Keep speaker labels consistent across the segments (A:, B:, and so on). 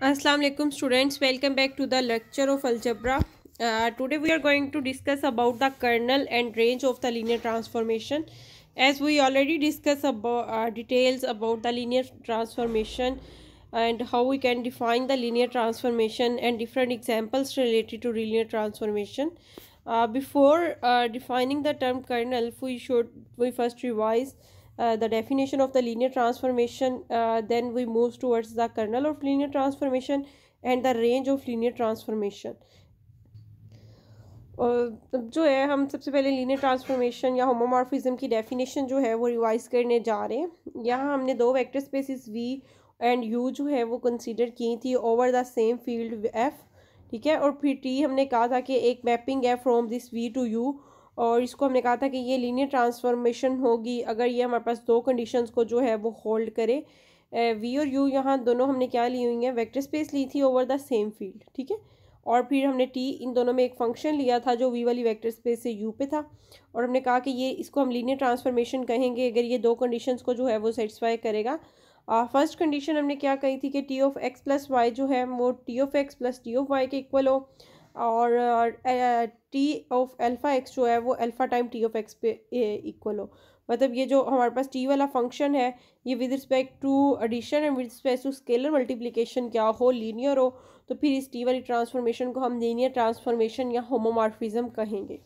A: Assalamu alaikum students, welcome back to the lecture of algebra. Today we are going to discuss about the kernel and range of the linear transformation. As we already discussed about details about the linear transformation and how we can define the linear transformation and different examples related to linear transformation. Before defining the term kernel, we first revise the definition of the linear transformation, then we move towards the kernel of linear transformation and the range of linear transformation. और जो है हम सबसे पहले linear transformation या homomorphism की definition जो है वो रिवाइज करने जा रहे हैं। यहाँ हमने दो vector spaces V and U जो है वो कंसीडर की थी over the same field F, ठीक है। और फिर टी हमने कहा था कि एक मैपिंग है from this V to U, और इसको हमने कहा था कि ये लीनियर ट्रांसफॉर्मेशन होगी अगर ये हमारे पास दो कंडीशंस को जो है वो होल्ड करे। वी और यू यहाँ दोनों हमने क्या ली हुई हैं, वेक्टर स्पेस ली थी ओवर द सेम फील्ड, ठीक है। और फिर हमने टी इन दोनों में एक फंक्शन लिया था जो वी वाली वेक्टर स्पेस से यू पे था, और हमने कहा कि ये इसको हम लीनियर ट्रांसफॉर्मेशन कहेंगे अगर ये दो कंडीशंस को जो है वो सेटिस्फाई करेगा। फर्स्ट कंडीशन हमने क्या कही थी कि T of X plus Y जो है वो T of X plus T of Y के इक्वल हो, और टी ऑफ अल्फ़ा एक्स जो है वो alpha time T of X पे इक्वल हो। मतलब ये जो हमारे पास टी वाला फंक्शन है ये with respect to addition and with respect to scalar multiplication क्या हो, लीनियर हो, तो फिर इस टी वाली ट्रांसफॉर्मेशन को हम लीनियर ट्रांसफॉर्मेशन या होमोमॉर्फिज्म कहेंगे,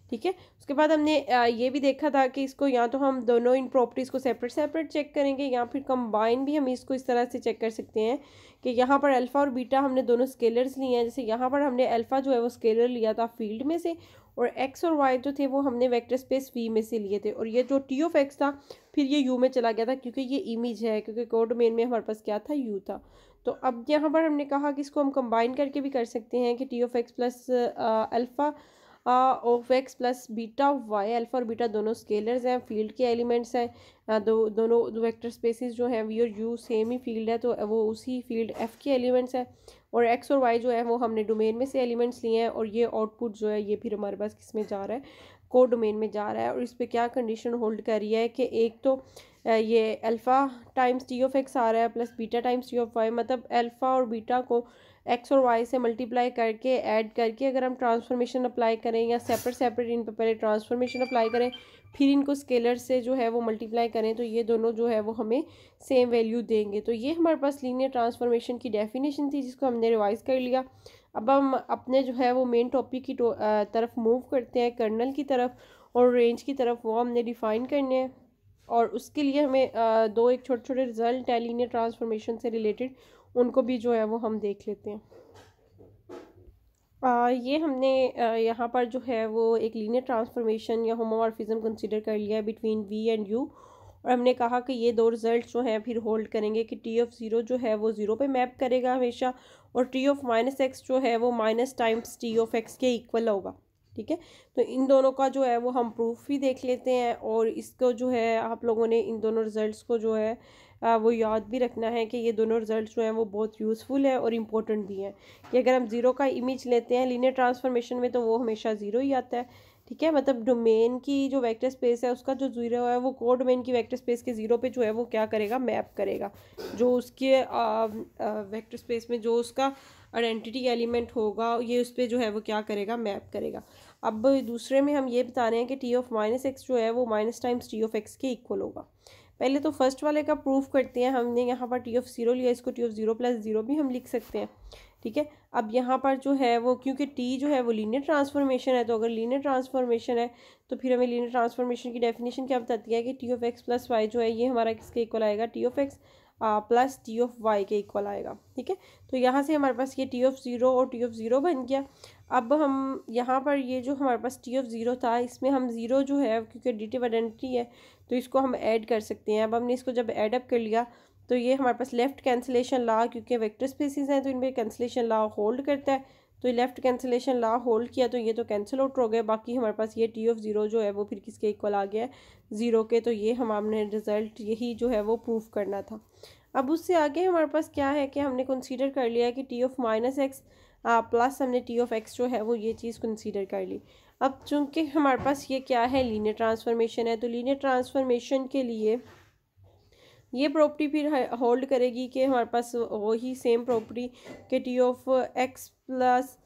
A: ठीक है। उसके बाद हमने ये भी देखा था कि इसको या तो हम दोनों इन प्रॉपर्टीज़ को सेपरेट चेक करेंगे या फिर कंबाइन भी हम इसको इस तरह से चेक कर सकते हैं कि यहाँ पर अल्फ़ा और बीटा हमने दोनों स्केलर्स लिए हैं। जैसे यहाँ पर हमने अल्फ़ा जो है वो स्केलर लिया था फील्ड में से, और एक्स और वाई जो थे वो हमने वेक्टर स्पेस वी में से लिए थे, और ये जो टी ऑफ एक्स था फिर ये यू में चला गया था क्योंकि ये इमेज है, क्योंकि कोडोमेन में हमारे पास क्या था, यू था। तो अब यहाँ पर हमने कहा कि इसको हम कंबाइन करके भी कर सकते हैं कि T of X plus alpha of X plus beta of Y, alpha और बीटा दोनों स्केलर्स हैं, फील्ड के एलिमेंट्स हैं। दोनों वेक्टर स्पेसिस जो हैं वी और यू सेम ही फील्ड है तो वो उसी फील्ड एफ के एलिमेंट्स हैं, और एक्स और वाई जो है वो हमने डोमेन में से एलिमेंट्स लिए हैं, और ये आउटपुट जो है ये फिर हमारे पास किस में जा रहा है, को डोमेन में जा रहा है। और इस पर क्या कंडीशन होल्ड कर रही है कि एक तो ये alpha times T of X आ रहा है plus beta times T of Y, मतलब अल्फ़ा और बीटा को एक्स और वाई से मल्टीप्लाई करके ऐड करके अगर हम ट्रांसफॉर्मेशन अप्लाई करें या सेपरेट इन पर पहले ट्रांसफॉर्मेशन अप्लाई करें फिर इनको स्केलर से जो है वो मल्टीप्लाई करें तो ये दोनों जो है वो हमें सेम वैल्यू देंगे। तो ये हमारे पास लीनियर ट्रांसफॉर्मेशन की डेफिनेशन थी जिसको हमने रिवाइज कर लिया। अब हम अपने जो है वो मेन टॉपिक की तरफ मूव करते हैं, कर्नल की तरफ और रेंज की तरफ, वो हमने डिफ़ाइन करने हैं। और उसके लिए हमें दो एक छोटे छोटे रिजल्ट है लीनियर ट्रांसफॉर्मेशन से रिलेटेड, उनको भी जो है वो हम देख लेते हैं। ये हमने यहाँ पर जो है वो एक लीनियर ट्रांसफॉर्मेशन या होमोमॉर्फिज्म कंसीडर कर लिया है बिटवीन वी एंड यू, और हमने कहा कि ये दो रिजल्ट जो हैं फिर होल्ड करेंगे कि टी ऑफ ज़ीरो जो है वो ज़ीरो पे मैप करेगा हमेशा, और टी ऑफ माइनस एक्स जो है वो minus times T of x के इक्वल होगा, ठीक है। तो इन दोनों का जो है वो हम प्रूफ भी देख लेते हैं, और इसको जो है आप लोगों ने इन दोनों रिजल्ट्स को जो है वो याद भी रखना है कि ये दोनों रिजल्ट्स जो हैं वो बहुत यूज़फुल है और इम्पोर्टेंट भी हैं। कि अगर हम ज़ीरो का इमेज लेते हैं लीनियर ट्रांसफॉर्मेशन में तो वो हमेशा ज़ीरो ही आता है, ठीक है। मतलब डोमेन की जो वेक्टर स्पेस है उसका जो ज़ीरो है वो को डोमेन की वेक्टर स्पेस के ज़ीरो पे जो है वो क्या करेगा, मैप करेगा। जो उसके वेक्टर स्पेस में जो उसका आइडेंटिटी एलिमेंट होगा ये उस पर जो है वो क्या करेगा, मैप करेगा। अब दूसरे में हम ये बता रहे हैं कि टी ऑफ माइनस एक्स जो है वो minus times T of x के इक्वल होगा। पहले तो फर्स्ट वाले का प्रूफ करते हैं। हमने यहाँ पर टी ऑफ ज़ीरो लिया, इसको T of zero plus zero भी हम लिख सकते हैं, ठीक है। अब यहाँ पर जो है वो क्योंकि टी जो है वो लीनियर ट्रांसफॉर्मेशन है, तो अगर लीनियर ट्रांसफॉर्मेशन है तो फिर हमें लीनियर ट्रांसफॉर्मेशन की डेफिनेशन क्या बताती है कि T of X plus Y जो है ये हमारा किसके इक्वल आएगा, T of X plus T of Y के इक्वल आएगा, ठीक है। तो यहाँ से हमारे पास ये टी ऑफ ज़ीरो और टी ऑफ ज़ीरो बन गया। अब हम यहाँ पर ये जो हमारे पास टी ऑफ ज़ीरो था इसमें हम ज़ीरो जो है क्योंकि एडिटिव आइडेंटिटी है तो इसको हम ऐड कर सकते हैं। अब हमने इसको जब ऐड अप कर लिया तो ये हमारे पास लेफ़्ट कैंसिलेशन ला, क्योंकि वेक्टर स्पेसिस हैं तो इनमें कैंसिलेशन ला होल्ड करता है, तो ये लेफ़्ट कैंसिलेशन ला होल्ड किया तो ये तो कैंसिल आउट हो गए। बाकी हमारे पास ये टी ऑफ ज़ीरो जो है वो फिर किसके इक्वल आ गया है, ज़ीरो के। तो ये हमने रिज़ल्ट यही जो है वो प्रूफ करना था। अब उससे आगे हमारे पास क्या है कि हमने कंसीडर कर लिया है कि T of minus x plus हमने टी ऑफ एक्स जो है वो ये चीज़ कंसीडर कर ली। अब चूंकि हमारे पास ये क्या है, लीनियर ट्रांसफॉर्मेशन है, तो लीनियर ट्रांसफॉर्मेशन के लिए ये प्रॉपर्टी फिर होल्ड करेगी कि हमारे पास वही सेम प्रॉपर्टी कि T of X plus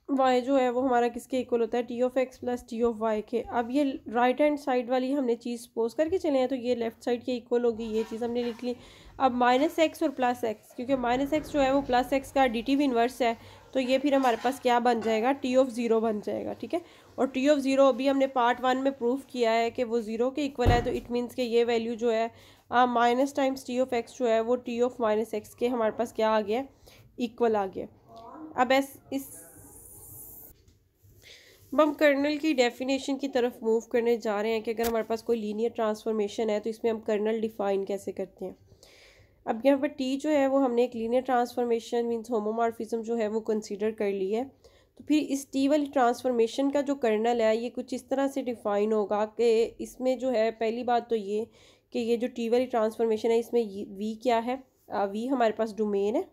A: Y जो है वो हमारा किसके इक्वल होता है, T of X plus T of Y के। अब ये राइट हैंड साइड वाली हमने चीज़ सपोज करके चले हैं तो ये लेफ्ट साइड के इक्वल होगी, ये चीज़ हमने लिख ली। अब माइनस एक्स और प्लस एक्स, क्योंकि माइनस एक्स जो है वो प्लस एक्स का एडिटिव इन्वर्स है, तो ये फिर हमारे पास क्या बन जाएगा, टी ऑफ ज़ीरो बन जाएगा। ठीक है, और टी ऑफ ज़ीरो अभी हमने पार्ट 1 में प्रूव किया है कि वो ज़ीरो के इक्वल है, तो इट मीन्स के ये वैल्यू जो है minus times T of x जो है वो टी ऑफ माइनस एक्स के हमारे पास क्या आ गया, इक्वल आ गया। अब अब हम कर्नल की डेफिनेशन की तरफ मूव करने जा रहे हैं कि अगर हमारे पास कोई लीनियर ट्रांसफॉर्मेशन है तो इसमें हम कर्नल डिफाइन कैसे करते हैं। अब यहाँ पर टी जो है वो हमने एक लीनियर ट्रांसफॉर्मेशन मींस होमोमॉर्फिज्म जो है वो कंसीडर कर ली है, तो फिर इस टी वाली ट्रांसफॉर्मेशन का जो कर्नल है ये कुछ इस तरह से डिफाइन होगा कि इसमें जो है पहली बात तो ये कि ये जो टी वाली ट्रांसफॉर्मेशन है इसमें वी क्या है, वी हमारे पास डोमेन है।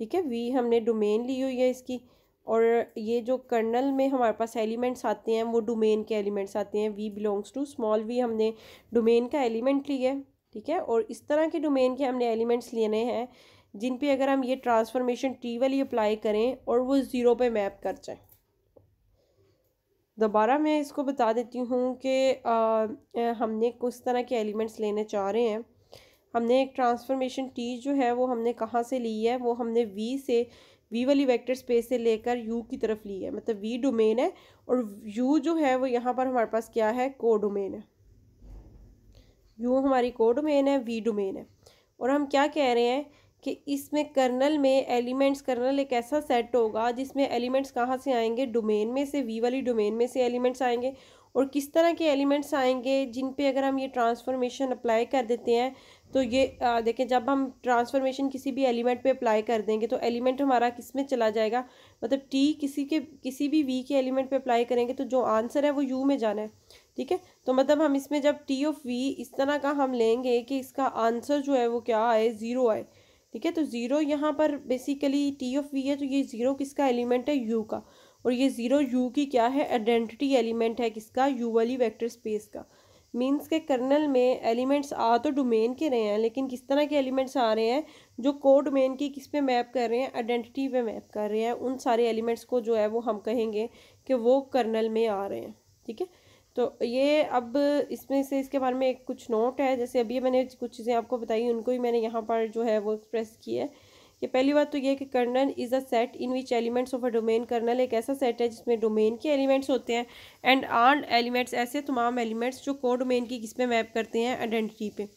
A: ठीक है, वी हमने डोमेन ली हुई है इसकी, और ये जो कर्नल में हमारे पास एलिमेंट्स आते हैं वो डोमेन के एलिमेंट्स आते हैं, V belongs to small V हमने डोमेन का एलिमेंट लिया है। ठीक है, और इस तरह के डोमेन के हमने एलिमेंट्स लेने हैं जिन पे अगर हम ये ट्रांसफॉर्मेशन टी वाली अप्लाई करें और वो ज़ीरो पे मैप कर जाए। दोबारा मैं इसको बता देती हूँ कि हमने किस तरह के एलिमेंट्स लेने चाह रहे हैं। हमने एक ट्रांसफॉर्मेशन टी जो है वो हमने कहाँ से ली है, वो हमने वी से, वी वाली वेक्टर स्पेस से लेकर यू की तरफ ली है, मतलब वी डोमेन है और यू जो है वो यहाँ पर हमारे पास क्या है, को डोमेन है। यू हमारी को डोमेन है, वी डोमेन है। और हम क्या कह रहे हैं कि इसमें कर्नल में एलिमेंट्स, कर्नल एक ऐसा सेट होगा जिसमें एलिमेंट्स कहाँ से आएंगे, डोमेन में से, वी वाली डोमेन में से एलिमेंट्स आएंगे। और किस तरह के एलिमेंट्स आएंगे, जिन पे अगर हम ये ट्रांसफॉर्मेशन अप्लाई कर देते हैं तो ये देखें, जब हम ट्रांसफॉर्मेशन किसी भी एलिमेंट पे अप्लाई कर देंगे तो एलिमेंट हमारा किस में चला जाएगा, मतलब टी किसी भी वी के एलिमेंट पे अप्लाई करेंगे तो जो आंसर है वो यू में जाना है। ठीक है, तो मतलब हम इसमें जब टी ऑफ वी इस तरह का हम लेंगे कि इसका आंसर जो है वो क्या आए, ज़ीरो आए। ठीक है, तो ज़ीरो यहाँ पर बेसिकली टी ऑफ वी है, तो ये ज़ीरो किसका एलिमेंट है, यू का, और ये ज़ीरो यू की क्या है, आइडेंटिटी एलिमेंट है किसका, यू वाली वेक्टर स्पेस का। मींस के कर्नल में एलिमेंट्स आ तो डोमेन के रहे हैं, लेकिन किस तरह के एलिमेंट्स आ रहे हैं, जो को डोमेन की किस पे मैप कर रहे हैं, आइडेंटिटी पे मैप कर रहे हैं। उन सारे एलिमेंट्स को जो है वो हम कहेंगे कि वो कर्नल में आ रहे हैं। ठीक है, तो ये अब इसमें से इसके बारे में एक कुछ नोट है, जैसे अभी मैंने कुछ चीज़ें आपको बताई उनको ही मैंने यहाँ पर जो है वो एक्सप्रेस की है। कि पहली बात तो ये कि kernel is a set in which elements of a domain, kernel एक ऐसा सेट है जिसमें डोमेन के एलिमेंट्स होते हैं, एंड आर्न एलिमेंट्स, ऐसे तमाम एलिमेंट्स जो को डोमेन की किस पे मैप करते हैं, आइडेंटिटी पे।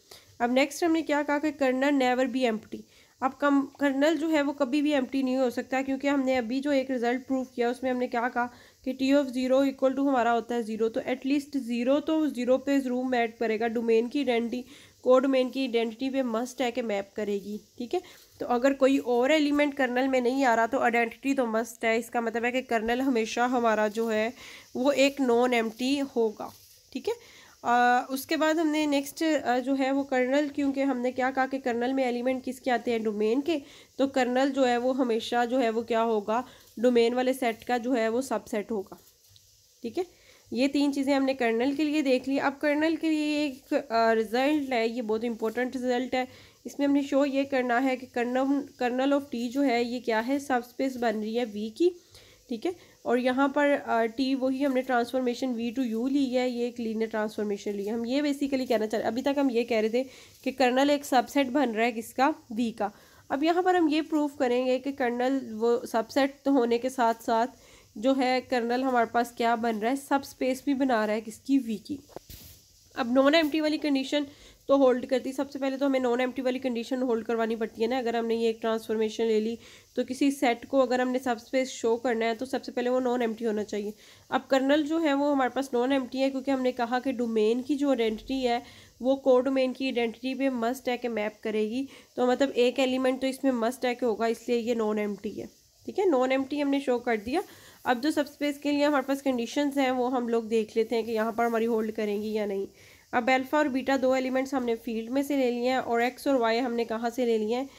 A: अब नेक्स्ट हमने क्या कहा कि कर्नल नेवर बी एम्प्टी। अब कर्नल जो है वो कभी भी एम्प्टी नहीं हो सकता, क्योंकि हमने अभी जो एक रिजल्ट प्रूव किया उसमें हमने क्या कहा कि T of zero equal to हमारा होता है ज़ीरो, तो एटलीस्ट ज़ीरो तो ज़ीरो पे ज़रूर मैप करेगा, डोमेन की आइडेंटिटी को डोमेन की आइडेंटिटी पे मस्ट है कि मैप करेगी। ठीक है, तो अगर कोई और एलिमेंट कर्नल में नहीं आ रहा तो आइडेंटिटी तो मस्ट है, इसका मतलब है कि कर्नल हमेशा हमारा जो है वो एक नॉन एम्प्टी होगा। ठीक है, उसके बाद हमने नेक्स्ट जो है वो कर्नल, क्योंकि हमने क्या कहा कि कर्नल में एलिमेंट किसके आते हैं, डोमेन के, तो कर्नल जो है वो हमेशा जो है वो क्या होगा, डोमेन वाले सेट का जो है वो सबसेट होगा। ठीक है, ये तीन चीज़ें हमने कर्नल के लिए देख ली। अब कर्नल के लिए एक रिज़ल्ट है, ये बहुत इंपॉर्टेंट रिज़ल्ट है। इसमें हमने शो ये करना है कि कर्नल ऑफ टी जो है ये क्या है, सब स्पेस बन रही है वी की। ठीक है, और यहाँ पर टी वही हमने ट्रांसफॉर्मेशन वी टू यू ली है, ये एक लीनियर ट्रांसफॉर्मेशन ली है। हम ये बेसिकली कहना चाह रहे, अभी तक हम ये कह रहे थे कि कर्नल एक सबसेट बन रहा है किसका, वी का। अब यहाँ पर हम ये प्रूव करेंगे कि कर्नल वो सबसेट होने के साथ साथ जो है कर्नल हमारे पास क्या बन रहा है, सब स्पेस भी बना रहा है किसकी, वी की। अब नॉन एम्प्टी वाली कंडीशन तो होल्ड करती, सबसे पहले तो हमें नॉन एम्प्टी वाली कंडीशन होल्ड करवानी पड़ती है ना। अगर हमने ये एक ट्रांसफॉर्मेशन ले ली तो किसी सेट को अगर हमने सब स्पेस शो करना है तो सबसे पहले वो नॉन एम्प्टी होना चाहिए। अब कर्नल जो है वो हमारे पास नॉन एम्प्टी है, क्योंकि हमने कहा कि डोमेन की जो आइडेंटिटी है वो को डोमेन की आइडेंटिटी पे मस्ट है कि मैप करेगी, तो मतलब एक एलिमेंट तो इसमें मस्ट है कि होगा, इसलिए ये नॉन एम्प्टी है। ठीक है, नॉन एम्प्टी हमने शो कर दिया। अब जो सब स्पेस के लिए हमारे पास कंडीशंस हैं वो हम लोग देख लेते हैं कि यहाँ पर हमारी होल्ड करेंगी या नहीं। अब अल्फ़ा और बीटा दो एलिमेंट्स हमने फील्ड में से ले लिए हैं, और एक्स और वाई हमने कहाँ से ले लिए हैं,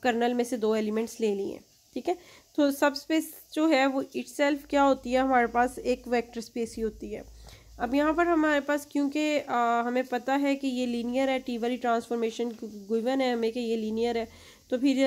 A: कर्नल में से दो एलिमेंट्स ले लिए हैं। ठीक है, तो सब स्पेस जो है वो इटसेल्फ क्या होती है, हमारे पास एक वेक्टर स्पेस ही होती है। अब यहाँ पर हमारे पास क्योंकि हमें पता है कि ये लीनियर है, टी वाली ट्रांसफॉर्मेशन गिवन है हमें कि ये लीनियर है, तो फिर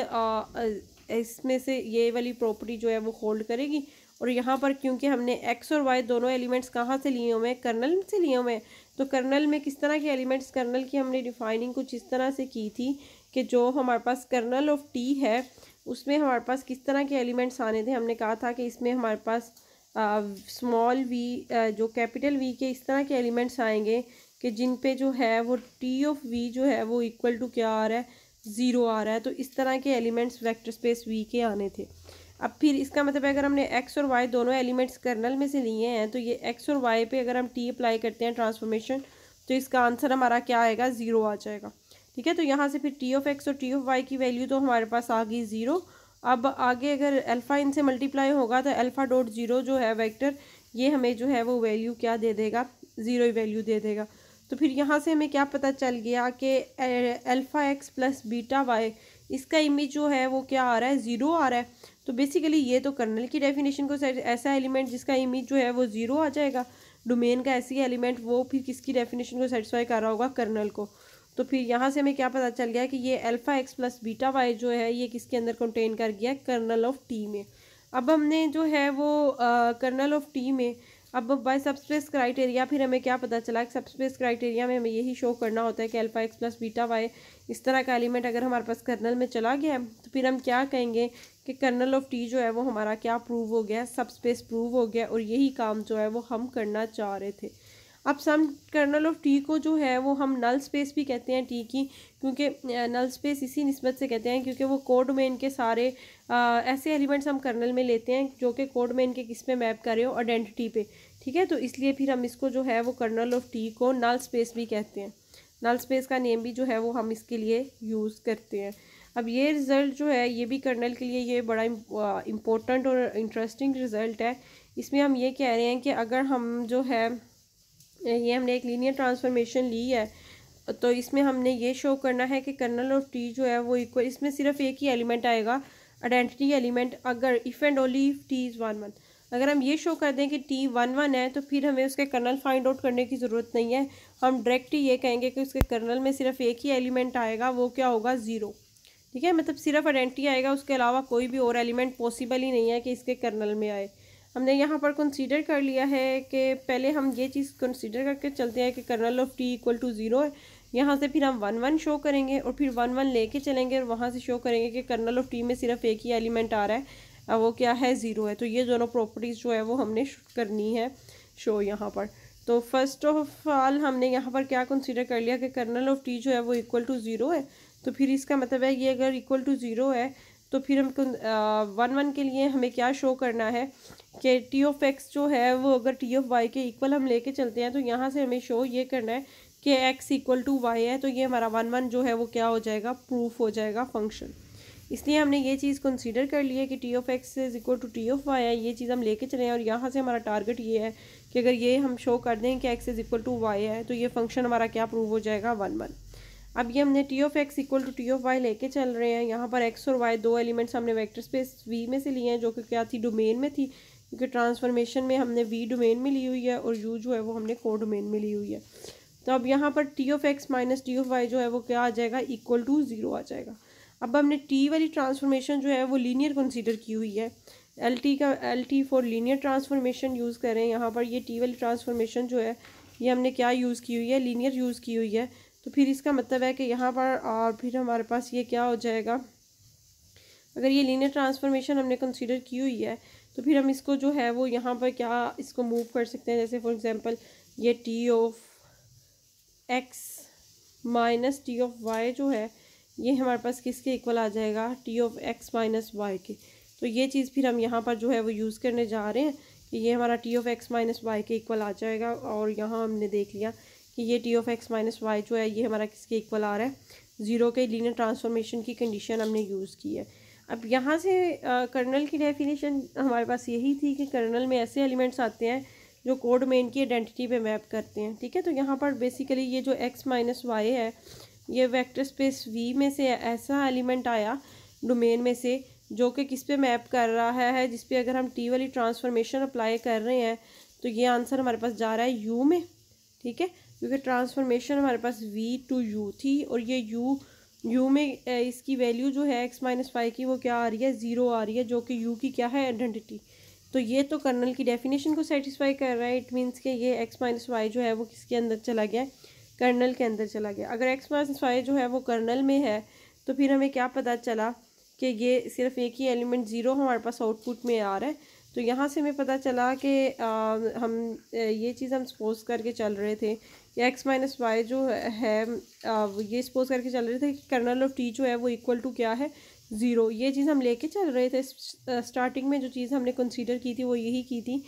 A: इसमें से ये वाली प्रॉपर्टी जो है वो होल्ड करेगी। और यहाँ पर क्योंकि हमने एक्स और वाई दोनों एलिमेंट्स कहाँ से लिए हुए हैं, कर्नल से लिए हुए हैं, तो कर्नल में किस तरह के एलिमेंट्स, कर्नल की हमने डिफाइनिंग कुछ इस तरह से की थी कि जो हमारे पास कर्नल ऑफ टी है उसमें हमारे पास किस तरह के एलिमेंट्स आने थे। हमने कहा था कि इसमें हमारे पास स्मॉल वी जो कैपिटल वी के इस तरह के एलिमेंट्स आएंगे कि जिन पे जो है वो टी ऑफ वी जो है वो इक्वल टू क्या आ रहा है, ज़ीरो आ रहा है। तो इस तरह के एलिमेंट्स वेक्टर स्पेस वी के आने थे। अब फिर इसका मतलब है अगर हमने एक्स और वाई दोनों एलिमेंट्स कर्नल में से लिए हैं तो ये एक्स और वाई पे अगर हम टी अप्लाई करते हैं ट्रांसफॉर्मेशन, तो इसका आंसर हमारा क्या आएगा, ज़ीरो आ जाएगा। ठीक है, तो यहाँ से फिर टी ऑफ एक्स और टी ऑफ वाई की वैल्यू तो हमारे पास आ गई ज़ीरो। अब आगे अगर अल्फ़ा इनसे मल्टीप्लाई होगा तो अल्फ़ा डॉट ज़ीरो जो है वेक्टर, ये हमें जो है वो वैल्यू क्या दे देगा, ज़ीरो ही वैल्यू दे देगा। तो फिर यहाँ से हमें क्या पता चल गया कि alpha x plus beta y, इसका इमेज जो है वो क्या आ रहा है, ज़ीरो आ रहा है। तो बेसिकली ये तो कर्नल की डेफिनेशन को ऐसा एलिमेंट जिसका इमेज जो है वो ज़ीरो आ जाएगा, डोमेन का ऐसी एलिमेंट वो फिर किसकी डेफिनेशन को सेटिस्फाई कर रहा होगा, कर्नल को। तो फिर यहाँ से हमें क्या पता चल गया कि ये alpha x plus beta y जो है ये किसके अंदर कंटेन कर गया, कर्नल ऑफ टी में। अब हमने जो है वो कर्नल ऑफ टी में अब बाय सबस्पेस क्राइटेरिया फिर हमें क्या पता चला कि सबस्पेस क्राइटेरिया में हमें यही शो करना होता है कि alpha x plus beta y इस तरह का एलिमेंट अगर हमारे पास कर्नल में चला गया तो फिर हम क्या कहेंगे कि कर्नल ऑफ टी जो है वो हमारा क्या प्रूव हो गया, सबस्पेस प्रूव हो गया। और यही काम जो है वो हम करना चाह रहे थे। अब सम कर्नल ऑफ टी को जो है वो हम नल स्पेस भी कहते हैं टी की, क्योंकि नल स्पेस इसी निस्बत से कहते हैं क्योंकि वो कोड डोमेन के सारे ऐसे एलिमेंट्स हम कर्नल में लेते हैं जो कि कोड डोमेन के किस पे मैप कर रहे हो, आइडेंटिटी पे। ठीक है, तो इसलिए फिर हम इसको जो है वो कर्नल ऑफ टी को नल स्पेस भी कहते हैं। नल स्पेस का नेम भी जो है वो हम इसके लिए यूज़ करते हैं। अब ये रिज़ल्ट जो है ये भी कर्नल के लिए ये बड़ा इम्पोर्टेंट और इंटरेस्टिंग रिज़ल्ट है। इसमें हम ये कह रहे हैं कि अगर हम जो है ये हमने एक लीनियर ट्रांसफॉर्मेशन ली है तो इसमें हमने ये शो करना है कि कर्नल ऑफ टी जो है वो इक्वल, इसमें सिर्फ एक ही एलिमेंट आएगा, आइडेंटिटी एलिमेंट, अगर if and only if T is 1 1। अगर हम ये शो कर दें कि टी 1 1 है तो फिर हमें उसके कर्नल फाइंड आउट करने की ज़रूरत नहीं है। हम डायरेक्ट ही ये कहेंगे कि उसके कर्नल में सिर्फ एक ही एलिमेंट आएगा, वो क्या होगा, ज़ीरो। ठीक है, मतलब सिर्फ आइडेंटिटी आएगा, उसके अलावा कोई भी और एलिमेंट पॉसिबल ही नहीं है कि इसके कर्नल में आए। हमने यहाँ पर कंसीडर कर लिया है कि पहले हम ये चीज़ कंसीडर करके चलते हैं कि kernel of T equal to zero है। यहाँ से फिर हम 1 1 शो करेंगे और फिर 1 1 लेके चलेंगे और वहाँ से शो करेंगे कि कर्नल ऑफ टी में सिर्फ एक ही एलिमेंट आ रहा है, वो क्या है, ज़ीरो है। तो ये दोनों प्रॉपर्टीज़ जो है वो हमने करनी है शो यहाँ पर। तो फर्स्ट ऑफ ऑल हमने यहाँ पर क्या कंसीडर कर लिया कि कर्नल ऑफ टी जो है वो इक्वल टू ज़ीरो है। तो फिर इसका मतलब है ये अगर इक्वल टू ज़ीरो है तो फिर हम 1 1 के लिए हमें क्या शो करना है कि टी ऑफ एक्स जो है वो अगर टी ऑफ वाई के इक्वल हम लेके चलते हैं तो यहाँ से हमें शो ये करना है कि एक्स इक्वल टू वाई है। तो ये हमारा 1 1 जो है वो क्या हो जाएगा, प्रूफ हो जाएगा फंक्शन। इसलिए हमने ये चीज़ कंसीडर कर ली है कि T of x is equal to T of y है, ये चीज़ हम लेके चले हैं। और यहाँ से हमारा टारगेट ये है कि अगर ये हम शो कर दें कि x is equal to y है तो ये फंक्शन हमारा क्या प्रूव हो जाएगा, 1 1। अब ये हमने T of x equal to T of y लेके चल रहे हैं। यहाँ पर एक्स और वाई दो एलिमेंट्स हमने वेक्टर स्पेस वी में से लिए हैं जो कि क्या थी, डोमेन में थी, क्योंकि ट्रांसफॉर्मेशन में हमने वी डोमेन में ली हुई है और यू जो है वो हमने को डोमेन में ली हुई है। तो अब यहाँ पर T of x minus T of y जो है वो क्या आ जाएगा, इक्वल टू ज़ीरो आ जाएगा। अब हमने टी वाली ट्रांसफॉर्मेशन जो है वो लीनियर कंसीडर की हुई है, L T for linear transformation use करें। यहाँ पर ये टी वाली ट्रांसफॉर्मेशन जो है ये हमने क्या यूज़ की हुई है, लीनियर यूज़ की हुई है। तो फिर इसका मतलब है कि यहाँ पर और फिर हमारे पास ये क्या हो जाएगा, अगर ये लीनियर ट्रांसफॉर्मेशन हमने कंसीडर की हुई है तो फिर हम इसको जो है वो यहाँ पर क्या इसको मूव कर सकते हैं। जैसे फॉर एग्जांपल ये T of x minus T of y जो है ये हमारे पास किसके इक्वल आ जाएगा, T of x minus y के। तो ये चीज़ फिर हम यहाँ पर जो है वो यूज़ करने जा रहे हैं कि ये हमारा T of x minus y के इक्वल आ जाएगा। और यहाँ हमने देख लिया कि ये T of x minus y जो है ये हमारा किसके इक्वल आ रहा है, ज़ीरो के लीनियर ट्रांसफॉर्मेशन की कंडीशन हमने यूज़ की है। अब यहाँ से कर्नल की डेफिनेशन हमारे पास यही थी कि कर्नल में ऐसे एलिमेंट्स आते हैं जो कोड मेन की आइडेंटिटी पे मैप करते हैं। ठीक है, तो यहाँ पर बेसिकली ये जो x माइनस वाई है ये वेक्टर स्पेस v में से ऐसा एलिमेंट आया डोमेन में से जो कि किस पे मैप कर रहा है, जिस पे अगर हम t वाली ट्रांसफॉर्मेशन अप्लाई कर रहे हैं तो तो ये आंसर हमारे पास जा रहा है यू में, ठीक है, क्योंकि ट्रांसफॉर्मेशन हमारे पास वी टू यू थी और ये यू में इसकी वैल्यू जो है x माइनस वाई की वो क्या आ रही है, 0 आ रही है, जो कि यू की क्या है, आइडेंटिटी। तो ये तो कर्नल की डेफिनेशन को सेटिस्फाई कर रहा है। इट मीन्स कि ये x माइनस वाई जो है वो किसके अंदर चला गया, कर्नल के अंदर चला गया। अगर x माइनस वाई जो है वो कर्नल में है तो फिर हमें क्या पता चला कि ये सिर्फ एक ही एलिमेंट 0 हमारे पास आउटपुट में आ रहा है। तो यहाँ से हमें पता चला कि हम ये चीज़ हम सपोज करके चल रहे थे कि x माइनस वाई जो है ये सपोज करके चल रहे थे कि कर्नल ऑफ टी जो है वो इक्वल टू क्या है, 0। ये चीज़ हम लेके चल रहे थे। स्टार्टिंग में जो चीज़ हमने कंसीडर की थी वो यही की थी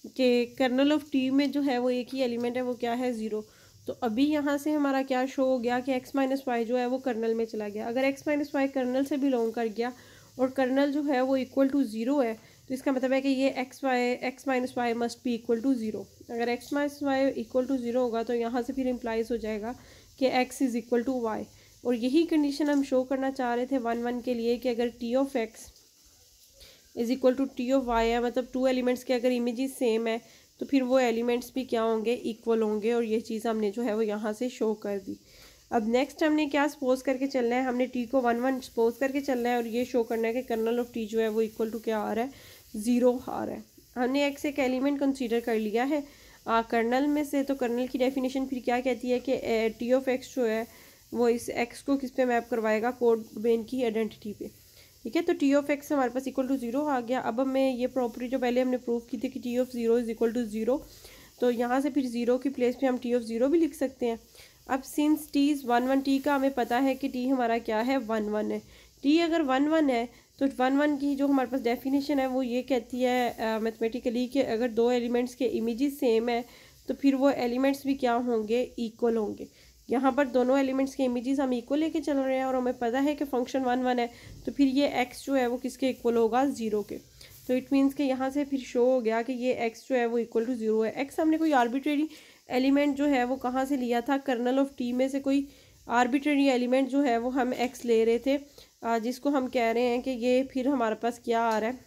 A: कि कर्नल ऑफ टी में जो है वो एक ही एलिमेंट है, वो क्या है, 0। तो अभी यहाँ से हमारा क्या शो हो गया कि x माइनस वाई जो है वो कर्नल में चला गया। अगर x माइनस वाई कर्नल से बिलोंग कर गया और कर्नल जो है वो इक्वल टू 0 है तो इसका मतलब है कि ये x minus y must be equal to 0। अगर x minus y equal to 0 होगा तो यहाँ से फिर इम्प्लाइज हो जाएगा कि x is equal to y. और यही कंडीशन हम शो करना चाह रहे थे 1 के लिए कि अगर T of x is equal to T of y है, मतलब 2 एलिमेंट्स के अगर इमेजेस सेम है तो फिर वो एलिमेंट्स भी क्या होंगे, इक्वल होंगे। और ये चीज़ हमने जो है वो यहाँ से शो कर दी। अब नेक्स्ट हमने क्या सपोज करके चलना है, हमने टी को 1 सपोज करके चलना है और ये शो करना है कि कर्नल ऑफ टी जो है वो इक्वल टू क्या आ रहा है, 0 आ रहा है। हमने एक्स एक एलिमेंट कंसीडर कर लिया है कर्नल में से। तो कर्नल की डेफिनेशन फिर क्या कहती है कि टी ऑफ एक्स जो है वो इस एक्स को किस पे मैप करवाएगा, कोड डोमेन की आइडेंटिटी पे, ठीक है। तो टी ऑफ एक्स हमारे पास इक्वल टू 0 आ गया। अब हमें ये प्रॉपर्टी जो पहले हमने प्रूव की थी कि T of 0 is equal to 0, तो यहाँ से फिर 0 की प्लेस पे हम टी ऑफ 0 भी लिख सकते हैं। अब सिंस टी इज़ 1 टी का हमें पता है कि टी हमारा क्या है, 1 है। टी अगर 1 है तो 1 की जो हमारे पास डेफिनेशन है वो ये कहती है मैथमेटिकली कि अगर 2 एलिमेंट्स के इमेजेस सेम है तो फिर वो एलिमेंट्स भी क्या होंगे, इक्वल होंगे। यहाँ पर दोनों एलिमेंट्स के इमेजेस हम इक्वल लेके चल रहे हैं और हमें पता है कि फंक्शन 1 है, तो फिर ये x जो है वो किसके इक्वल होगा, 0 के। तो इट मीन्स कि यहाँ से फिर शो हो गया कि ये x जो है वो इक्वल टू 0 है। x हमने कोई आर्बिट्रेरी एलिमेंट जो है वो कहाँ से लिया था, कर्नल ऑफ टी में से कोई आर्बिट्रेरी एलिमेंट जो है वो हम x ले रहे थे, जिसको हम कह रहे हैं कि ये फिर हमारे पास क्या आ रहा है,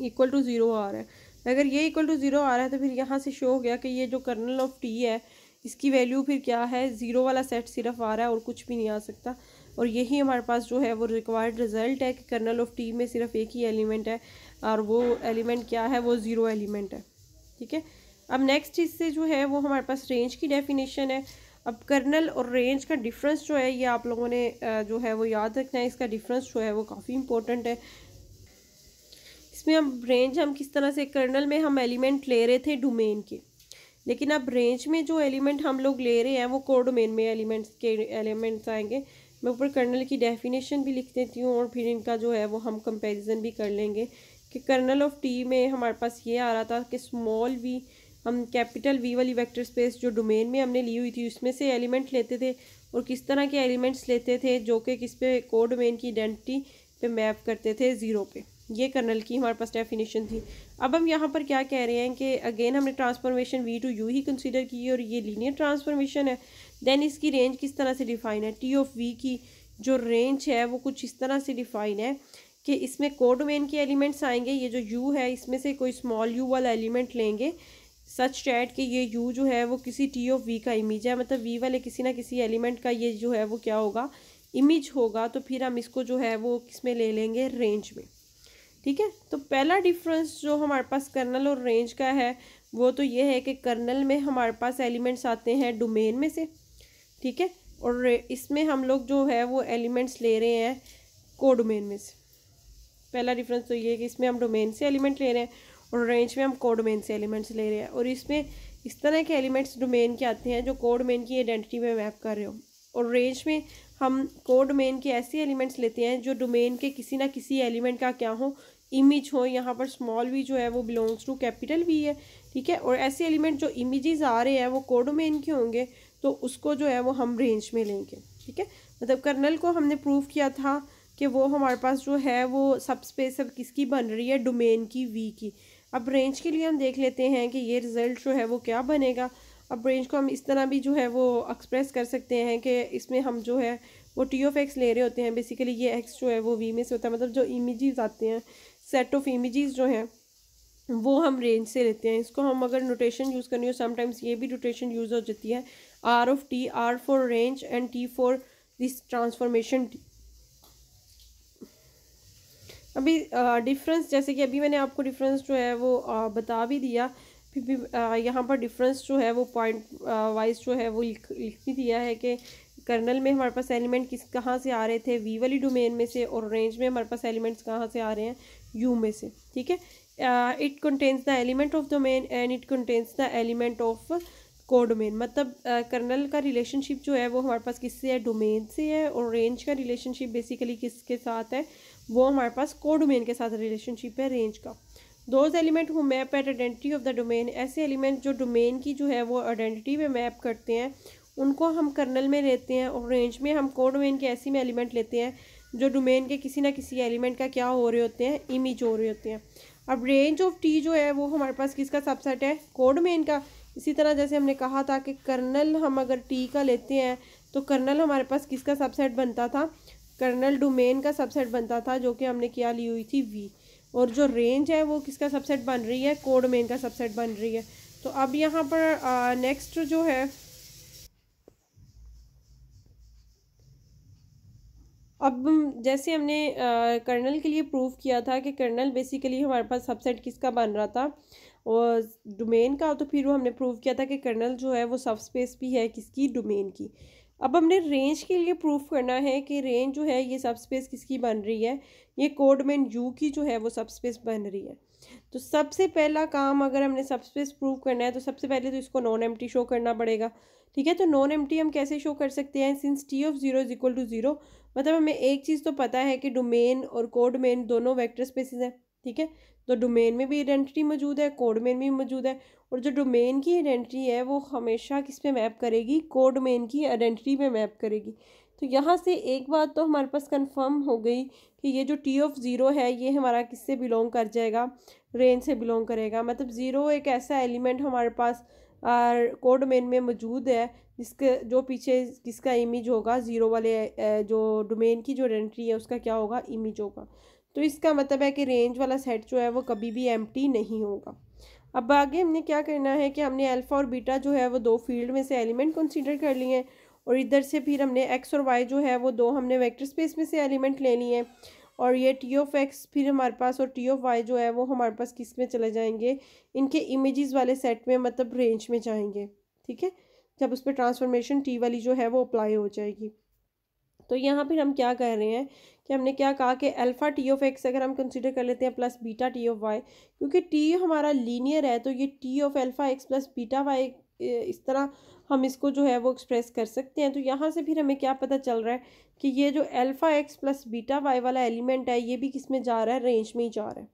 A: इक्वल टू 0 आ रहा है। अगर ये इक्वल टू 0 आ रहा है तो फिर यहाँ से शो हो गया कि ये जो कर्नल ऑफ टी है इसकी वैल्यू फिर क्या है, 0 वाला सेट सिर्फ आ रहा है और कुछ भी नहीं आ सकता। और यही हमारे पास जो है वो रिक्वायर्ड रिजल्ट है कि कर्नल ऑफ टी में सिर्फ एक ही एलिमेंट है और वो एलिमेंट क्या है, वो 0 एलिमेंट है, ठीक है। अब नेक्स्ट चीज़ से जो है वो हमारे पास रेंज की डेफिनेशन है। अब कर्नल और रेंज का डिफरेंस जो है ये आप लोगों ने जो है वो याद रखना है। इसका डिफरेंस जो है वो काफ़ी इंपॉर्टेंट है। इसमें हम रेंज हम किस तरह से, कर्नल में हम एलिमेंट ले रहे थे डोमेन के, लेकिन अब रेंज में जो एलिमेंट हम लोग ले रहे हैं वो कोडोमेन में एलिमेंट्स आएंगे। मैं ऊपर कर्नल की डेफिनेशन भी लिख देती हूँ और फिर इनका जो है वो हम कंपैरिजन भी कर लेंगे कि कर्नल ऑफ टी में हमारे पास ये आ रहा था कि स्मॉल वी, हम कैपिटल वी वाली वेक्टर स्पेस जो डोमेन में हमने ली हुई थी उसमें से एलिमेंट लेते थे और किस तरह के एलिमेंट्स लेते थे, जो कि किस पे, कोडोमेन की आइडेंटिटी पे मैप करते थे, 0 पे। ये कर्नल की हमारे पास डेफिनेशन थी। अब हम यहाँ पर क्या कह रहे हैं कि अगेन हमने ट्रांसफॉर्मेशन वी टू यू ही कंसीडर की और ये लीनियर ट्रांसफॉर्मेशन है। देन इसकी रेंज किस तरह से डिफाइन है, टी ऑफ वी की जो रेंज है वो कुछ इस तरह से डिफाइन है कि इसमें कोडोमेन के एलिमेंट्स आएंगे, ये जो यू है इसमें से कोई स्मॉल यू वाला एलिमेंट लेंगे सच डैट कि ये यू जो है वो किसी टी ऑफ वी का इमेज है, मतलब वी वाले किसी ना किसी एलिमेंट का ये जो है वो क्या होगा, इमेज होगा। तो फिर हम इसको जो है वो किस में ले लेंगे, रेंज में, ठीक है। तो पहला डिफरेंस जो हमारे पास कर्नल और रेंज का है वो तो ये है कि कर्नल में हमारे पास एलिमेंट्स आते हैं डोमेन में से, ठीक है, और इसमें हम लोग जो है वो एलिमेंट्स ले रहे हैं कोडोमेन में से। पहला डिफरेंस तो ये है कि इसमें हम डोमेन से एलिमेंट ले रहे हैं और रेंज में हम कोडोमेन से एलिमेंट्स ले रहे हैं। और इसमें इस तरह के एलिमेंट्स डोमेन के आते हैं जो कोडोमेन की आइडेंटिटी में मैप कर रहे हो, और रेंज में हम कोडोमेन के ऐसे एलिमेंट्स लेते हैं जो डोमेन के किसी ना किसी एलिमेंट का क्या हो, इमेज हो। यहाँ पर स्मॉल वी जो है वो बिलोंग्स टू कैपिटल वी है, ठीक है। और ऐसे एलिमेंट जो इमेजेस आ रहे हैं वो कोडोमेन के होंगे तो उसको जो है वो हम रेंज में लेंगे, ठीक है। मतलब कर्नल को हमने प्रूव किया था कि वो हमारे पास जो है वो सब स्पेस अब किसकी बन रही है, डोमेन की, वी की। अब रेंज के लिए हम देख लेते हैं कि ये रिज़ल्ट जो है वो क्या बनेगा। अब रेंज को हम इस तरह भी जो है वो एक्सप्रेस कर सकते हैं कि इसमें हम जो है वो टी ऑफ एक्स ले रहे होते हैं। बेसिकली ये एक्स जो है वो वी में से होता है, मतलब जो इमेजेस आते हैं, सेट ऑफ इमेजेस जो हैं वो हम रेंज से लेते हैं। इसको हम अगर नोटेशन यूज़ करनी हो, समटाइम्स ये भी नोटेशन यूज़ हो जाती है, R of T, R for range and T for this transformation. अभी डिफरेंस, जैसे कि अभी मैंने आपको डिफरेंस जो है वो बता भी दिया, फिर भी यहाँ पर डिफरेंस जो है वो पॉइंट वाइज जो है वो लिख भी दिया है कि कर्नल में हमारे पास एलिमेंट कहाँ से आ रहे थे, वी वाली डोमेन में से, और रेंज में हमारे पास एलिमेंट्स कहाँ से आ रहे हैं, यू में से। ठीक है, it contains the element of domain and it contains the element of codomain. मतलब कर्नल का रिलेशनशिप जो है वो हमारे पास किससे है, डोमेन से है, और रेंज का रिलेशनशिप बेसिकली किसके साथ है, वो हमारे पास कोडोमेन के साथ रिलेशनशिप है रेंज का। Those element who map at identity of the domain, ऐसे एलिमेंट जो डोमेन की जो है वो आइडेंटिटी में मैप करते हैं, उनको हम कर्नल में लेते हैं, और रेंज में हम कोडोमेन के ऐसे में एलिमेंट लेते हैं जो डोमेन के किसी ना किसी एलिमेंट का क्या हो रहे होते हैं, इमेज हो रहे होते हैं। अब रेंज ऑफ टी जो है वो हमारे पास किसका सबसेट है, कोडोमेन का। इसी तरह जैसे हमने कहा था कि कर्नल हम अगर टी का लेते हैं तो कर्नल हमारे पास किसका सबसेट बनता था, कर्नल डोमेन का सबसेट बनता था, जो कि हमने क्या ली हुई थी, वी। और जो रेंज है वो किसका सबसेट बन रही है, कोडोमेन का सबसेट बन रही है। तो अब यहाँ पर नेक्स्ट जो है, अब जैसे हमने कर्नल के लिए प्रूव किया था कि कर्नल बेसिकली हमारे पास सबसेट किसका बन रहा था, और डोमेन का, तो फिर वो हमने प्रूव किया था कि कर्नल जो है वो सब स्पेस भी है किसकी, डोमेन की। अब हमने रेंज के लिए प्रूफ करना है कि रेंज जो है ये सब स्पेस किसकी बन रही है, ये कोडोमेन यू की जो है वो सब स्पेस बन रही है। तो सबसे पहला काम, अगर हमने सब स्पेस प्रूव करना है तो सबसे पहले तो इसको नॉन एम्प्टी शो करना पड़ेगा। ठीक है, तो नॉन एम्प्टी हम कैसे शो कर सकते हैं, since T of zero is equal to zero, मतलब हमें एक चीज़ तो पता है कि डोमेन और कोडोमेन दोनों वेक्टर स्पेसेस हैं। ठीक है, तो डोमेन में भी आइडेंटिटी मौजूद है, कोडोमेन में भी मौजूद है, और जो डोमेन की आइडेंटिटी है वो हमेशा किस पे मैप करेगी, कोडोमेन की आइडेंटिटी पे मैप करेगी। तो यहाँ से एक बात तो हमारे पास कंफर्म हो गई कि ये जो टी ऑफ ज़ीरो है ये हमारा किससे बिलोंग कर जाएगा, रेंज से बिलोंग करेगा। मतलब ज़ीरो एक ऐसा एलिमेंट हमारे पास कोडोमेन में मौजूद है जिसके जो पीछे किसका इमेज होगा, ज़ीरो वाले जो डोमेन की जो आइडेंटिटी है उसका क्या होगा, इमेज होगा। तो इसका मतलब है कि रेंज वाला सेट जो है वो कभी भी एम्प्टी नहीं होगा। अब आगे हमने क्या करना है कि हमने अल्फ़ा और बीटा जो है वो दो फील्ड में से एलिमेंट कंसीडर कर लिए हैं, और इधर से फिर हमने एक्स और वाई जो है वो दो हमने वेक्टर स्पेस में से एलिमेंट ले लिए हैं, और ये टी ऑफ एक्स फिर हमारे पास और टी ऑफ वाई जो है वो हमारे पास किस में चले जाएंगे, इनके इमेजेस वाले सेट में, मतलब रेंज में जाएंगे। ठीक है, जब उस पर ट्रांसफॉर्मेशन टी वाली जो है वो अप्लाई हो जाएगी। तो यहाँ फिर हम क्या कह रहे हैं कि हमने क्या कहा कि अल्फ़ा टी ऑफ एक्स अगर हम कंसीडर कर लेते हैं plus beta T of y, क्योंकि टी हमारा लीनियर है तो ये T of alpha x plus beta y इस तरह हम इसको जो है वो एक्सप्रेस कर सकते हैं। तो यहाँ से फिर हमें क्या पता चल रहा है कि ये जो alpha x plus beta y वाला एलिमेंट है ये भी किस में जा रहा है, रेंज में ही जा रहा है।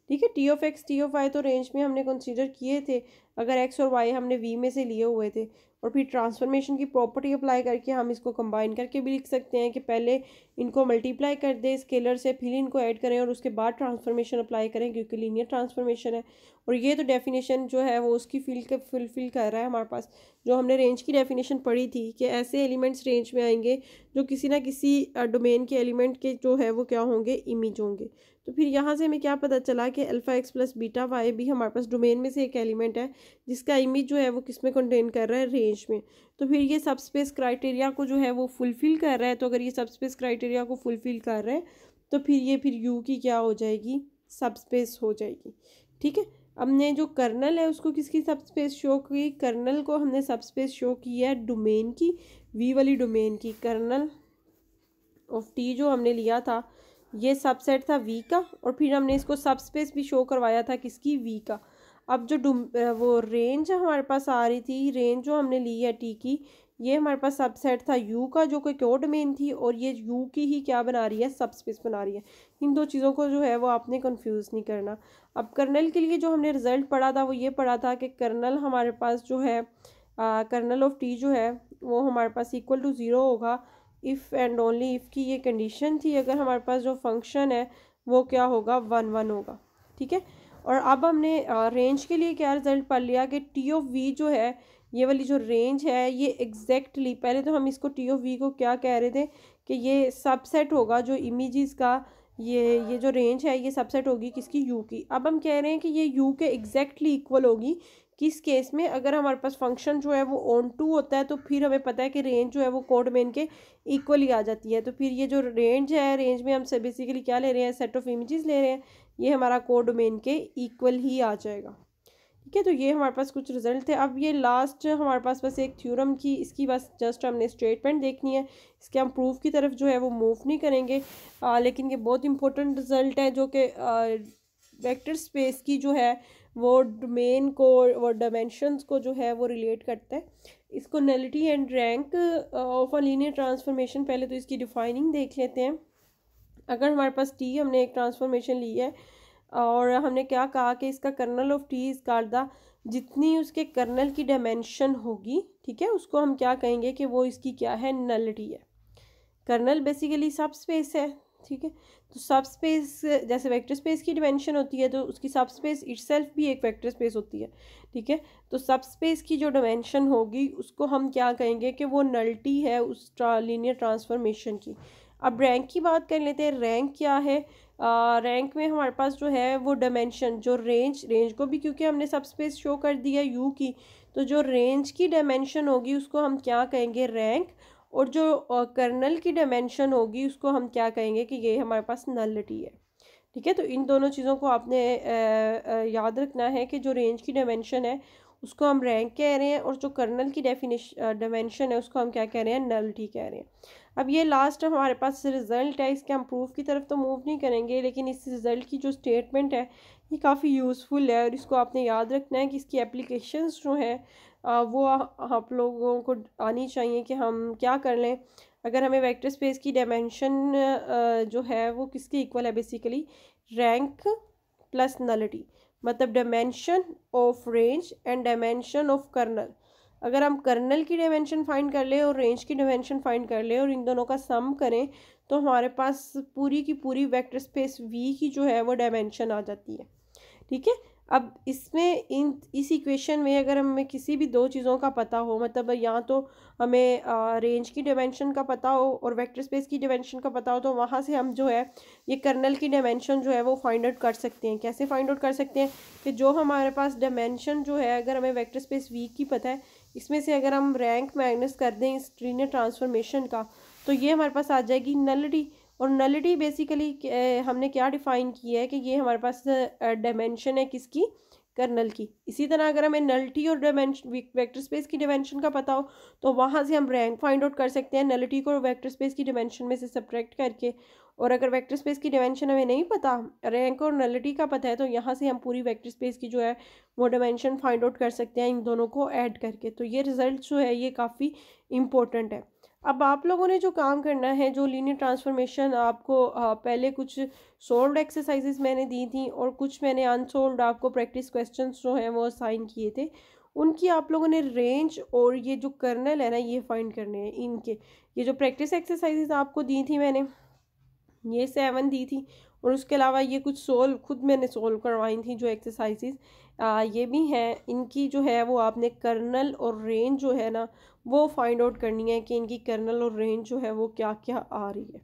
A: ठीक है, T of x T of y तो रेंज में हमने कंसीडर किए थे, अगर एक्स और वाई हमने वी में से लिए हुए थे, और फिर ट्रांसफॉर्मेशन की प्रॉपर्टी अप्लाई करके हम इसको कंबाइन करके भी लिख सकते हैं कि पहले इनको मल्टीप्लाई कर दें स्केलर से, फिर इनको ऐड करें और उसके बाद ट्रांसफॉर्मेशन अप्लाई करें, क्योंकि लीनियर ट्रांसफॉर्मेशन है। और ये तो डेफिनेशन जो है वो उसकी फुलफिल कर रहा है हमारे पास, जो हमने रेंज की डेफिनेशन पढ़ी थी कि ऐसे एलिमेंट्स रेंज में आएंगे जो किसी ना किसी डोमेन के एलिमेंट के जो है वो क्या होंगे, इमेज होंगे। तो फिर यहाँ से हमें क्या पता चला कि alpha x plus beta y भी हमारे पास डोमेन में से एक एलिमेंट है जिसका इमेज जो है वो किस में कंटेन कर रहा है, रेंज में। तो फिर ये सब स्पेस क्राइटेरिया को जो है वो फुलफ़िल कर रहा है। तो अगर ये सब स्पेस क्राइटेरिया को फुलफ़िल कर रहा है तो फिर ये फिर यू की क्या हो जाएगी, सब स्पेस हो जाएगी। ठीक है, हमने जो कर्नल है उसको किसकी सब स्पेस शो की, कर्नल को हमने सब स्पेस शो की है डोमेन की, वी वाली डोमेन की। कर्नल ऑफ टी जो हमने लिया था ये सबसेट था वी का, और फिर हमने इसको सब स्पेस भी शो करवाया था किसकी, वी का। अब जो वो रेंज हमारे पास आ रही थी, रेंज जो हमने ली है टी की, ये हमारे पास सबसेट था यू का जो कोई कोड मेन थी, और ये यू की ही क्या बना रही है, सब स्पेस बना रही है। इन दो चीज़ों को जो है वो आपने कंफ्यूज नहीं करना। अब कर्नल के लिए जो हमने रिजल्ट पढ़ा था वो ये पढ़ा था कि कर्नल हमारे पास जो है कर्नल ऑफ टी जो है वो हमारे पास इक्वल टू ज़ीरो होगा इफ़ एंड ओनली इफ़ की ये कंडीशन थी, अगर हमारे पास जो फंक्शन है वो क्या होगा, 1 1 होगा। ठीक है, और अब हमने रेंज के लिए क्या रिजल्ट पढ़ लिया कि टी ऑफ वी जो है, ये वाली जो रेंज है ये पहले तो हम इसको टी ऑफ वी को क्या कह रहे थे कि ये सबसेट होगा जो इमेजेस का ये जो रेंज है ये सबसेट होगी किसकी, यू की। अब हम कह रहे हैं कि ये यू के एग्जैक्टली इक्वल होगी किस केस में, अगर हमारे पास फंक्शन जो है वो ऑन टू होता है तो फिर हमें पता है कि रेंज जो है वो कोड मेन के इक्वल ही आ जाती है। तो फिर ये जो रेंज है, रेंज में हम से बेसिकली क्या ले रहे हैं, सेट ऑफ इमेजेस ले रहे हैं, ये हमारा कोड मेन के इक्वल ही आ जाएगा। ठीक है, तो ये हमारे पास कुछ रिजल्ट थे। अब ये लास्ट हमारे पास बस एक थ्योरम की, इसकी बस जस्ट हमने स्टेटमेंट देखनी है, इसके हम प्रूफ की तरफ जो है वो मूव नहीं करेंगे। लेकिन ये बहुत इंपॉर्टेंट रिजल्ट है जो कि वेक्टर स्पेस की जो है वो डोमेन को, वो डायमेंशंस को जो है वो रिलेट करता है। इसको nullity and rank of a linear transformation, पहले तो इसकी डिफाइनिंग देख लेते हैं। अगर हमारे पास टी, हमने एक ट्रांसफॉर्मेशन ली है और हमने क्या कहा कि इसका kernel of T is called the, जितनी उसके कर्नल की डायमेंशन होगी, ठीक है, उसको हम क्या कहेंगे कि वो इसकी क्या है, नलिटी है। कर्नल बेसिकली सब स्पेस है, ठीक है, तो सब स्पेस जैसे वेक्टर स्पेस की डिमेंशन होती है तो उसकी सब स्पेस इटसेल्फ भी एक वेक्टर स्पेस होती है, ठीक है। तो सब स्पेस की जो डिमेंशन होगी उसको हम क्या कहेंगे कि वो नलिटी है उस लीनियर ट्रांसफॉर्मेशन की। अब रैंक की बात कर लेते हैं। रैंक क्या है, रैंक में हमारे पास जो है वो डायमेंशन, जो रेंज को भी क्योंकि हमने सब स्पेस शो कर दिया यू की, तो जो रेंज की डायमेंशन होगी उसको हम क्या कहेंगे, रैंक। और जो कर्नल की डायमेंशन होगी उसको हम क्या कहेंगे कि ये हमारे पास नलिटी है। ठीक है, तो इन दोनों चीज़ों को आपने याद रखना है कि जो रेंज की डायमेंशन है उसको हम रैंक कह रहे हैं और जो कर्नल की डायमेंशन है उसको हम क्या कह रहे हैं, नलिटी कह रहे हैं। अब ये लास्ट हमारे पास रिज़ल्ट है, इसके हम प्रूफ की तरफ तो मूव नहीं करेंगे, लेकिन इस रिज़ल्ट की जो स्टेटमेंट है ये काफ़ी यूज़फुल है और इसको आपने याद रखना है कि इसकी एप्लीकेशंस जो हैं वो आप लोगों को आनी चाहिए कि हम क्या कर लें। अगर हमें वेक्टर स्पेस की डायमेंशन जो है वो किसके इक्वल है, बेसिकली रैंक प्लस नलिटी, मतलब dimension of range and dimension of kernel. अगर हम कर्नल की डायमेंशन फाइंड कर ले और रेंज की डायमेंशन फाइंड कर ले और इन दोनों का सम करें तो हमारे पास पूरी की पूरी वेक्टर स्पेस वी की जो है वो डायमेंशन आ जाती है। ठीक है, अब इसमें इस इक्वेशन में अगर हमें किसी भी दो चीज़ों का पता हो, मतलब या तो हमें रेंज की डायमेंशन का पता हो और वेक्टर स्पेस की डायमेंशन का पता हो, तो वहाँ से हम जो है ये कर्नल की डायमेंशन जो है वो फाइंड आउट कर सकते हैं। कैसे फाइंड आउट कर सकते हैं कि जो हमारे पास डायमेंशन जो है, अगर हमें वेक्टर स्पेस वी की पता है, इसमें से अगर हम रैंक माइनस कर दें इस लीनियर ट्रांसफॉर्मेशन का, तो ये हमारे पास आ जाएगी नलिटी। और नलिटी बेसिकली हमने क्या डिफ़ाइन किया है कि ये हमारे पास डायमेंशन है किसकी, कर्नल की। इसी तरह अगर हमें नलिटी और डायमेंशन वेक्टर स्पेस की डायमेंशन का पता हो तो वहाँ से हम रैंक फाइंड आउट कर सकते हैं नलिटी को वेक्टर स्पेस की डायमेंशन में से सब्ट्रैक्ट करके। और अगर वेक्टर स्पेस की डायमेंशन हमें नहीं पता, रैंक और नलिटी का पता है, तो यहाँ से हम पूरी वेक्टर स्पेस की जो है वो डायमेंशन फाइंड आउट कर सकते हैं इन दोनों को ऐड करके। तो ये रिजल्ट जो है ये काफ़ी इंपॉर्टेंट है। अब आप लोगों ने जो काम करना है, जो लीनियर ट्रांसफॉर्मेशन आपको पहले कुछ सोल्व्ड एक्सरसाइजेस मैंने दी थी और कुछ मैंने अनसोल्व्ड आपको प्रैक्टिस क्वेश्चंस जो हैं वो असाइन किए थे, उनकी आप लोगों ने रेंज और ये जो कर्नल है ना ये फाइंड करने हैं इनके। ये जो प्रैक्टिस एक्सरसाइजेस आपको दी थी मैंने, ये 7 दी थी, और उसके अलावा ये कुछ सोल्व खुद मैंने सोल्व करवाई थी जो एक्सरसाइजेस ये भी हैं। इनकी जो है वो आपने कर्नल और रेंज जो है ना वो फाइंड आउट करनी है कि इनकी कर्नल और रेंज जो है वो क्या क्या आ रही है।